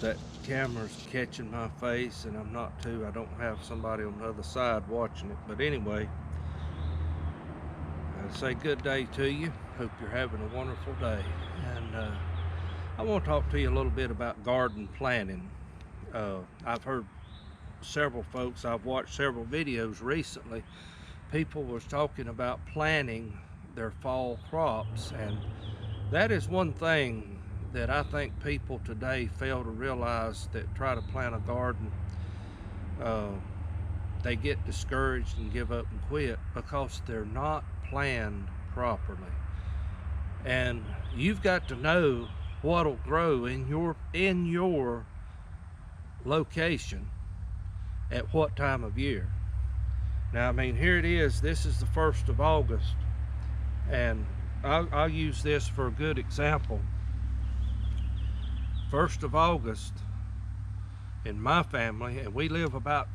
that camera's catching my face and I don't have somebody on the other side watching it. But anyway, I say good day to you. Hope you're having a wonderful day. And I want to talk to you a little bit about garden planting. I've heard several folks, I've watched several videos recently. People was talking about planting their fall crops, and that is one thing that I think people today fail to realize that try to plant a garden. Uh, they get discouraged and give up and quit because they're not planned properly. And you've got to know what'll grow in your location at what time of year. Now, I mean, here it is. This is the 1st of August, and I'll use this for a good example. 1st of August in my family, and we live about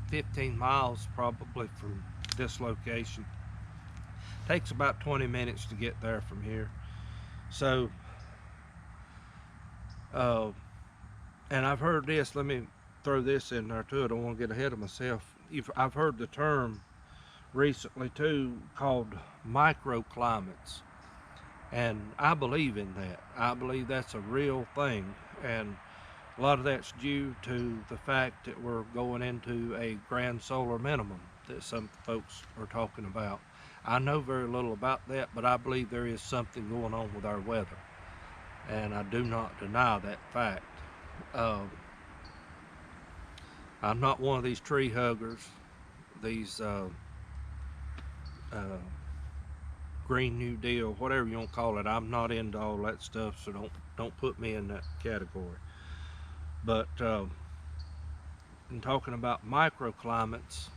15 miles probably from this location. Takes about 20 minutes to get there from here. So, and I've heard this, let me throw this in there too, I don't want to get ahead of myself. I've heard the term recently too called microclimates, and I believe in that. I believe that's a real thing, and a lot of that's due to the fact that we're going into a grand solar minimum that some folks are talking about. I know very little about that, but I believe there is something going on with our weather, and I do not deny that fact. I'm not one of these tree huggers, these Green New Deal, whatever you want to call it. I'm not into all that stuff, so don't put me in that category. But in talking about microclimates,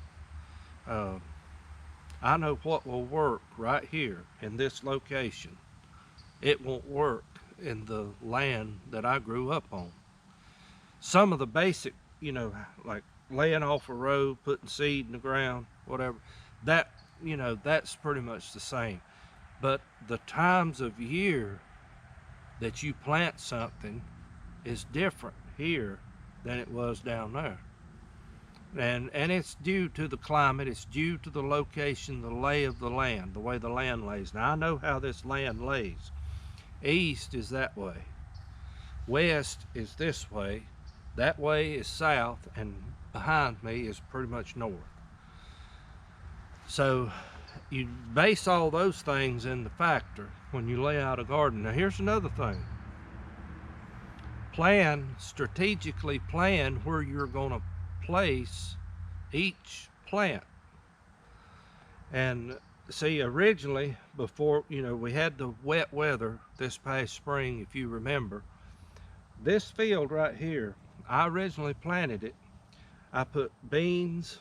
I know what will work right here in this location. It won't work in the land that I grew up on. Some of the basic, like laying off a row, putting seed in the ground, whatever, that, that's pretty much the same. But the times of year that you plant something is different here than it was down there. And it's due to the climate, it's due to the location, the lay of the land, the way the land lays. Now I know how this land lays. East is that way, west is this way, that way is south, and behind me is pretty much north. So you base all those things in the factor when you lay out a garden. Now here's another thing. Strategically plan where you're going to place each plant. And see, originally, before, we had the wet weather this past spring, if you remember, this field right here, I originally planted it. I put beans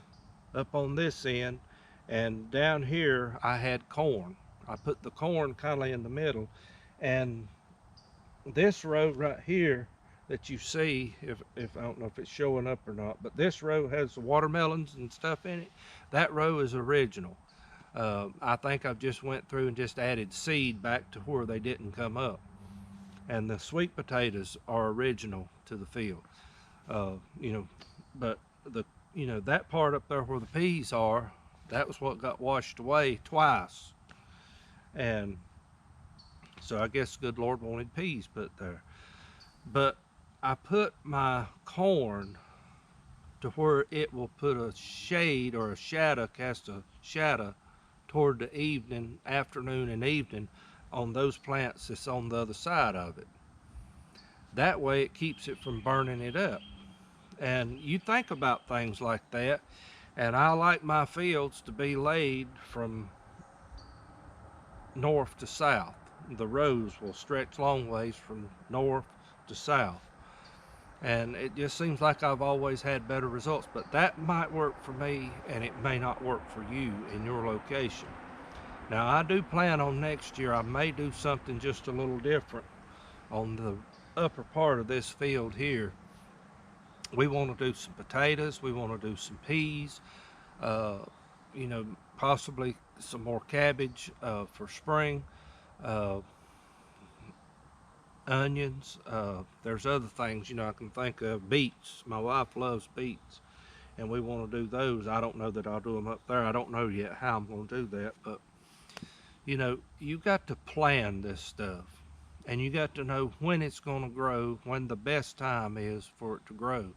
up on this end, and down here I had corn. I put the corn kind of in the middle, and this row right here that you see, if I don't know if it's showing up or not, but this row has the watermelons and stuff in it. That row is original. I think I've just went through and just added seed back to where they didn't come up. And the sweet potatoes are original to the field. But that part up there where the peas are, that was what got washed away twice. And so I guess the good Lord wanted peas put there. But I put my corn to where it will put a shade or a shadow, cast a shadow toward the evening, afternoon and evening on those plants that's on the other side of it. That way it keeps it from burning it up. And you think about things like that, and I like my fields to be laid from north to south. The rows will stretch long ways from north to south. And it just seems like I've always had better results, but that might work for me and it may not work for you in your location. Now I do plan on next year, I may do something just a little different on the upper part of this field here. We want to do some potatoes, we want to do some peas, possibly some more cabbage for spring. onions. There's other things, I can think of. Beets. My wife loves beets, and we want to do those. I don't know that I'll do them up there. I don't know yet how I'm going to do that, but you got to plan this stuff, and you got to know when it's going to grow, when the best time is for it to grow.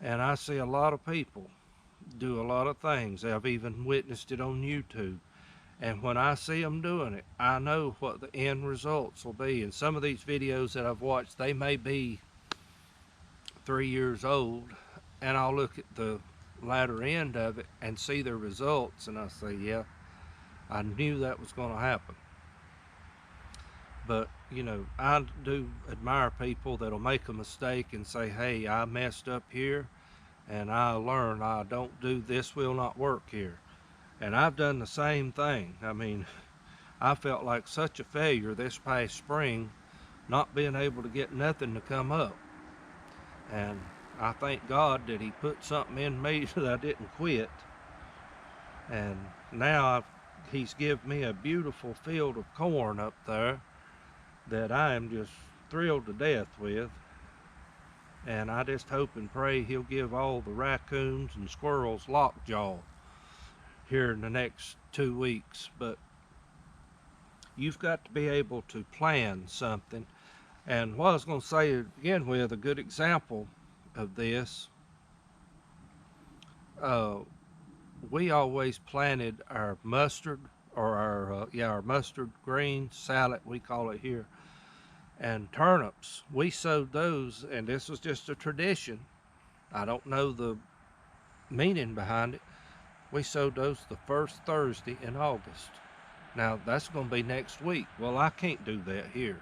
And I see a lot of people do a lot of things. I've even witnessed it on YouTube. And when I see them doing it, I know what the end results will be. And some of these videos that I've watched, they may be 3 years old, and I'll look at the latter end of it and see the results, and I say, yeah, I knew that was going to happen. But, I do admire people that'll make a mistake and say, hey, I messed up here, and I learned I don't do this, will not work here. And I've done the same thing. I mean, I felt like such a failure this past spring, not being able to get nothing to come up. And I thank God that He put something in me that I didn't quit. And now He's given me a beautiful field of corn up there that I am just thrilled to death with. And I just hope and pray He'll give all the raccoons and squirrels lockjaw here in the next 2 weeks. But you've got to be able to plan something. And what I was going to say to begin with, a good example of this, we always planted our mustard, or our mustard green salad, we call it here, and turnips. We sowed those, and this was just a tradition. I don't know the meaning behind it. We sowed those the first Thursday in August. Now, that's going to be next week. Well, I can't do that here.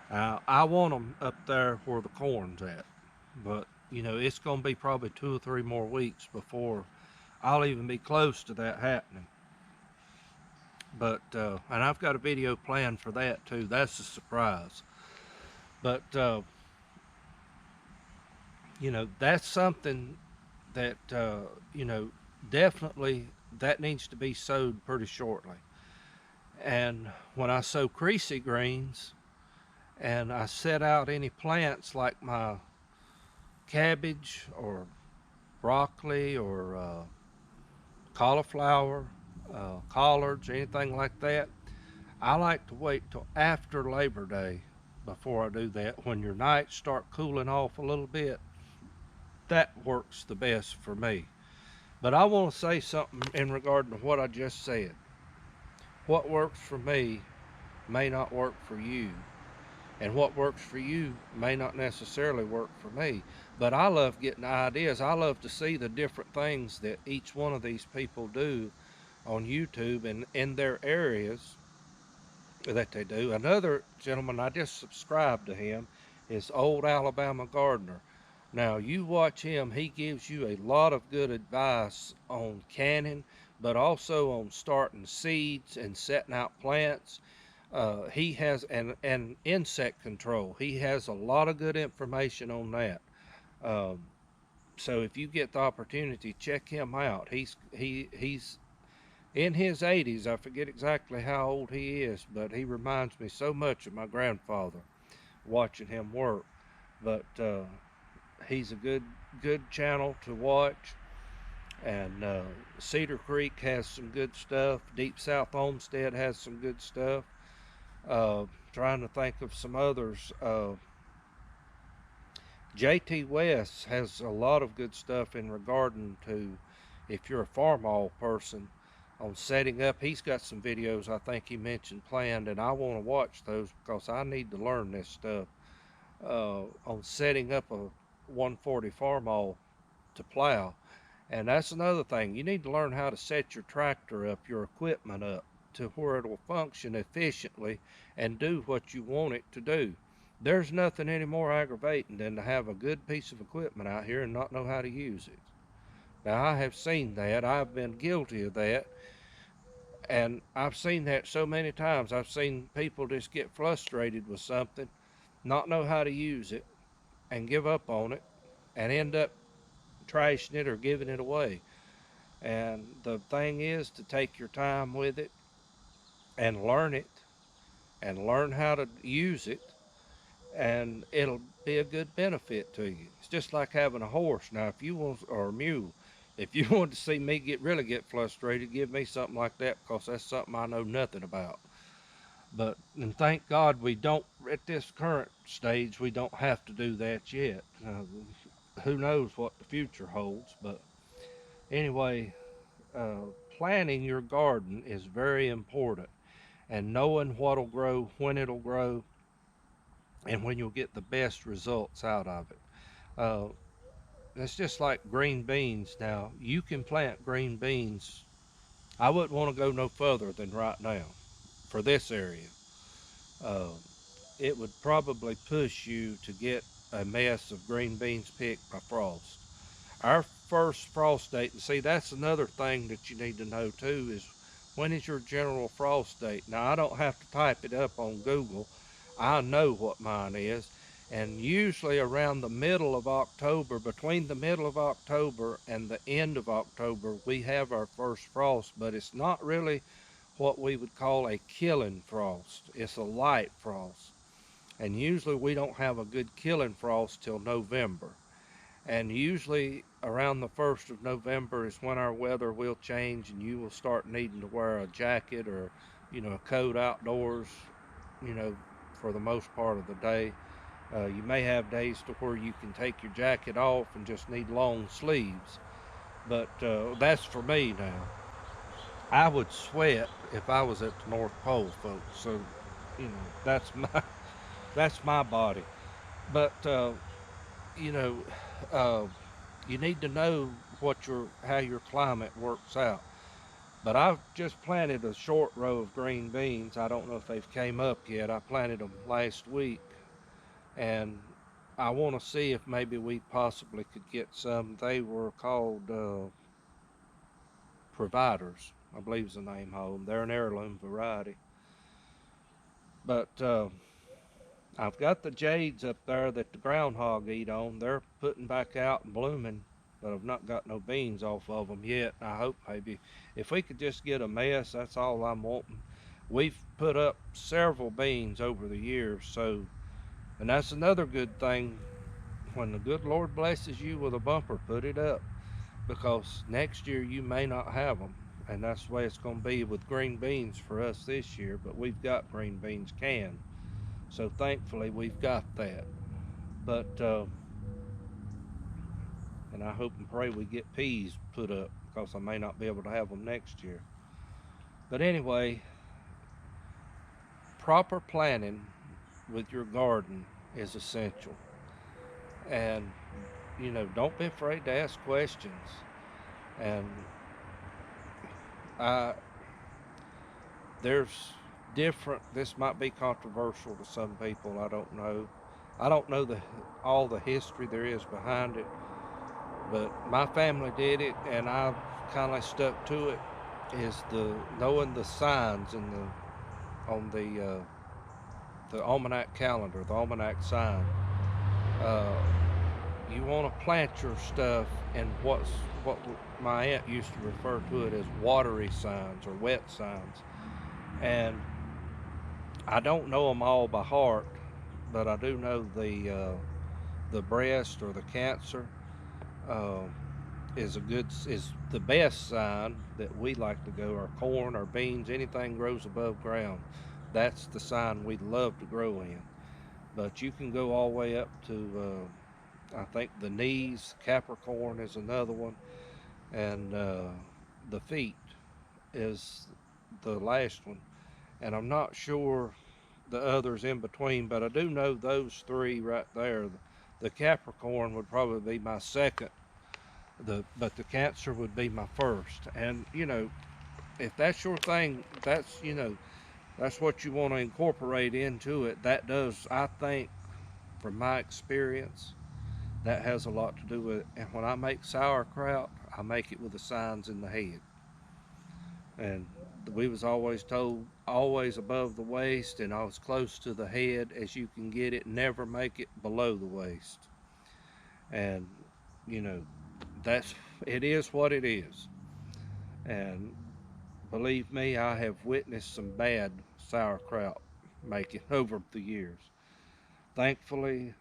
I want them up there where the corn's at. But, it's going to be probably 2 or 3 more weeks before I'll even be close to that happening. But, and I've got a video planned for that too. That's a surprise. But, that's something that, definitely that needs to be sowed pretty shortly. And when I sow creasy greens and I set out any plants like my cabbage or broccoli or cauliflower, collards, anything like that, I like to wait till after Labor Day before I do that. When your nights start cooling off a little bit, that works the best for me. But I want to say something in regard to what I just said. What works for me may not work for you, and what works for you may not necessarily work for me. But I love getting ideas. I love to see the different things that each one of these people do on YouTube and in their areas that they do. Another gentleman, I just subscribed to him, is Old Alabama Gardener. Now, you watch him, he gives you a lot of good advice on canning, but also on starting seeds and setting out plants. He has an insect control. He has a lot of good information on that. So if you get the opportunity, check him out. He's in his 80s. I forget exactly how old he is, but he reminds me so much of my grandfather watching him work. But he's a good channel to watch. And Cedar Creek has some good stuff. Deep South Homestead has some good stuff. Trying to think of some others. JT West has a lot of good stuff in regarding to, if you're a farmall person, on setting up. He's got some videos I think he mentioned planned, and I want to watch those because I need to learn this stuff on setting up a 140 farmall to plow. And that's another thing. You need to learn how to set your tractor up, your equipment up, to where it will function efficiently and do what you want it to do. There's nothing any more aggravating than to have a good piece of equipment out here and not know how to use it. Now, I have seen that. I've been guilty of that. And I've seen that so many times. I've seen people just get frustrated with something, not know how to use it, and give up on it, and end up trashing it or giving it away. And the thing is to take your time with it and learn it and learn how to use it and it'll be a good benefit to you. It's just like having a horse. Now, if you want, or a mule, if you want to see me really get frustrated, give me something like that, because that's something I know nothing about. But and thank God we don't at this current stage we don't have to do that yet. Who knows what the future holds? But anyway, uh, planning your garden is very important, and knowing what'll grow, when it'll grow, and when you'll get the best results out of it. Uh, it's just like green beans. Now you can plant green beans. I wouldn't want to go no further than right now for this area. Uh, it would probably push you to get a mess of green beans picked by frost. Our first frost date, and see, that's another thing that you need to know too, is when is your general frost date? Now, I don't have to type it up on Google. I know what mine is. And usually around the middle of October, between the middle of October and the end of October, we have our first frost, but it's not really what we would call a killing frost. It's a light frost. And usually we don't have a good killing frost till November. And usually around the 1st of November is when our weather will change and you will start needing to wear a jacket or, a coat outdoors, you know, for the most part of the day. You may have days to where you can take your jacket off and just need long sleeves. But that's for me now. I would sweat if I was at the North Pole, folks. So, that's my body. But you know, uh, you need to know how your climate works out. But I've just planted a short row of green beans. I don't know if they've came up yet. I planted them last week, and I want to see if maybe we possibly could get some. They were called Providers, I believe is the name of them. They're an heirloom variety. But I've got the jades up there that the groundhog eat on. They're putting back out and blooming, but I've not got no beans off of them yet. I hope maybe if we could just get a mess, that's all I'm wanting. We've put up several beans over the years, and that's another good thing. When the good Lord blesses you with a bumper, put it up, because next year you may not have them. And that's the way it's going to be with green beans for us this year, but we've got green beans canned. So thankfully we've got that. But and I hope and pray we get peas put up, because I may not be able to have them next year. But anyway, proper planning with your garden is essential. And don't be afraid to ask questions. And I there's different. This might be controversial to some people. I don't know. I don't know all the history there is behind it, but my family did it, and I've kind of stuck to it. Is the knowing the signs in the almanac calendar, the almanac sign. Uh, you want to plant your stuff in what my aunt used to refer to it as watery signs or wet signs, and I don't know them all by heart, but I do know the breast or the Cancer. Uh, is the best sign that we like to go. Our corn, our beans, anything grows above ground. That's the sign we love to grow in. But you can go all the way up to I think the knees. Capricorn is another one, and the feet is the last one. And I'm not sure the others in between, but I do know those three right there. The Capricorn would probably be my second, but the Cancer would be my first. And if that's your thing, that's what you want to incorporate into it. That does, I think, from my experience, that has a lot to do with it. And when I make sauerkraut, I make it with the signs in the head. And we was always told always above the waist and as close to the head as you can get it. Never make it below the waist. And you know that's it is what it is. And believe me, I have witnessed some bad sauerkraut making over the years. Thankfully,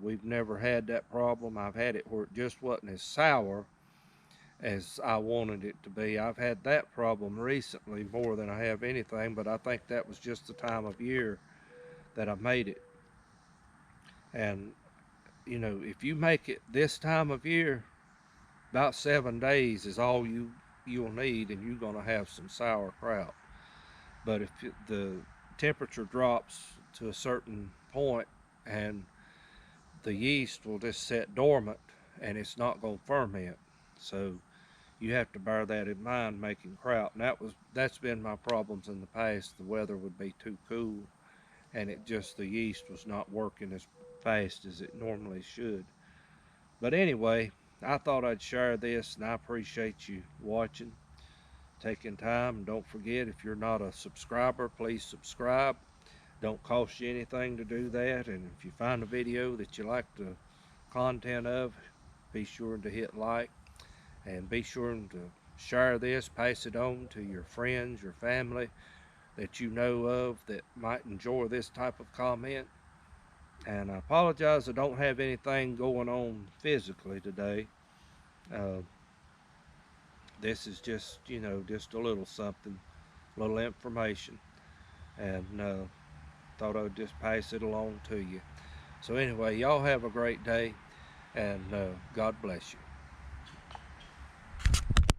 we've never had that problem. I've had it where it just wasn't as sour as I wanted it to be. I've had that problem recently more than I have anything, but I think that was just the time of year that I made it. And you know, if you make it this time of year, about 7 days is all you'll need, and you're gonna have some sauerkraut. But if the temperature drops to a certain point, and the yeast will just sit dormant, and it's not gonna ferment. So you have to bear that in mind making kraut. And that's been my problems in the past. The weather would be too cool, and the yeast was not working as fast as it normally should. But anyway, I thought I'd share this, and I appreciate you watching, taking time. And don't forget, if you're not a subscriber, please subscribe. Don't cost you anything to do that. And if you find a video that you like the content of, be sure to hit like, and be sure to share this, pass it on to your friends, your family that you know of that might enjoy this type of comment. And I apologize, I don't have anything going on physically today. Uh, this is just, just a little something, a little information, and thought I'd just pass it along to you. So anyway, y'all have a great day, and God bless you.